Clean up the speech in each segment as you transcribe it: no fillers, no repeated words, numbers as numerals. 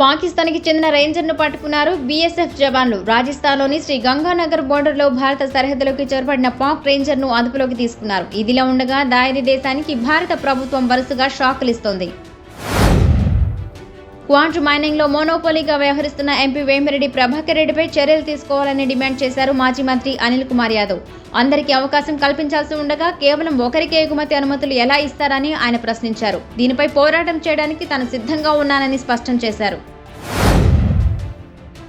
పాకిస్తాన్కి చెందిన రేంజర్ను పట్టుకున్నారు బీఎస్ఎఫ్ జవాన్లు. రాజస్థాన్లోని శ్రీ గంగానగర్ బోర్డర్లో భారత సరిహద్దులోకి చొరబడిన పాక్ రేంజర్ను అదుపులోకి తీసుకున్నారు. ఇదిలా ఉండగా దాయిని దేశానికి భారత ప్రభుత్వం వరుసగా షాకులిస్తోంది. క్వాంట్ మైనింగ్లో మోనోపోలీగా వ్యవహరిస్తున్న ఎంపీ వేమిరెడ్డి ప్రభాకర్ రెడ్డిపై చర్యలు తీసుకోవాలని డిమాండ్ చేశారు మాజీ మంత్రి అనిల్ కుమార్ యాదవ్. అందరికీ అవకాశం కల్పించాల్సి ఉండగా కేవలం ఒకరికే ఎగుమతి అనుమతులు ఎలా ఇస్తారని ఆయన ప్రశ్నించారు. దీనిపై పోరాటం చేయడానికి తాను సిద్ధంగా ఉన్నానని స్పష్టం చేశారు.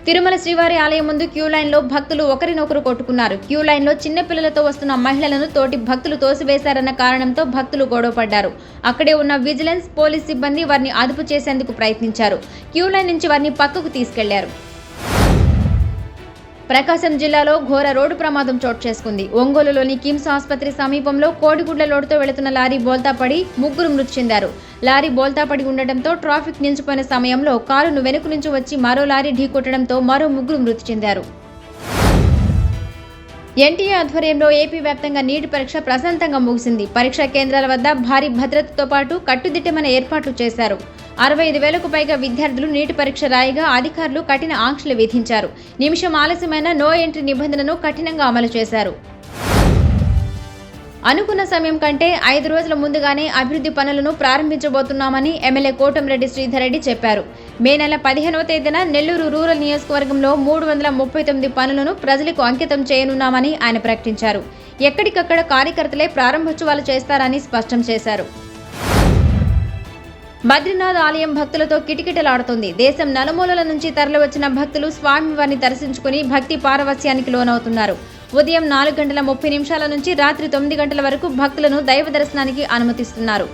తిరుమల శ్రీవారి ఆలయం ముందు క్యూ లైన్లో భక్తులు ఒకరినొకరు కొట్టుకున్నారు. క్యూ లైన్లో చిన్నపిల్లలతో వస్తున్న మహిళలను తోటి భక్తులు తోసివేశారన్న కారణంతో భక్తులు గొడవపడ్డారు. అక్కడే ఉన్న విజిలెన్స్, పోలీస్ సిబ్బంది వారిని అదుపు చేసేందుకు ప్రయత్నించారు. క్యూ లైన్ నుంచి వారిని పక్కకు తీసుకెళ్లారు. ప్రకాశం జిల్లాలో ఘోర రోడ్డు ప్రమాదం చోటు చేసుకుంది. ఒంగోలులోని కిమ్స్ ఆసుపత్రి సమీపంలో కోడిగుడ్ల లోడుతో వెళుతున్న లారీ బోల్తాపడి ముగ్గురు మృతి చెందారు. లారీ బోల్తాపడి ఉండటంతో ట్రాఫిక్ నిలిచిపోయిన సమయంలో కారును వెనుక నుంచి వచ్చి మరో లారీ ఢీకొట్టడంతో మరో ముగ్గురు మృతి చెందారు. ఎన్టీఏ ఆధ్వర్యంలో ఏపీ వ్యాప్తంగా నీటి పరీక్ష ప్రశాంతంగా ముగిసింది. పరీక్షా కేంద్రాల వద్ద భారీ భద్రతతో పాటు కట్టుదిట్టమైన ఏర్పాట్లు చేశారు. 65,000కు పైగా విద్యార్థులు నీటి పరీక్ష రాయగా అధికారులు కఠిన ఆంక్షలు విధించారు. నిమిషం ఆలస్యమైన నో ఎంట్రీ నిబంధనను కఠినంగా అమలు చేశారు. అనుకున్న సమయం కంటే 5 రోజుల ముందుగానే అభివృద్ధి పనులను ప్రారంభించబోతున్నామని ఎమ్మెల్యే కోటంరెడ్డి శ్రీధర్ రెడ్డి చెప్పారు. మే నెల 15వ తేదీన నెల్లూరు రూరల్ నియోజకవర్గంలో 339 పనులను ప్రజలకు అంకితం చేయనున్నామని ఆయన ప్రకటించారు. ఎక్కడికక్కడ కార్యకర్తలే ప్రారంభోత్సవాలు చేస్తారని స్పష్టం చేశారు. బద్రీనాథ్ ఆలయం భక్తులతో కిటకిటలాడుతోంది. దేశం నలుమూలల నుంచి తరలివచ్చిన భక్తులు స్వామివారిని దర్శించుకుని భక్తి పారవస్యానికి లోనవుతున్నారు. ఉదయం 4:30 నుంచి రాత్రి 9 గంటల వరకు భక్తులను దైవ దర్శనానికి అనుమతిస్తున్నారు.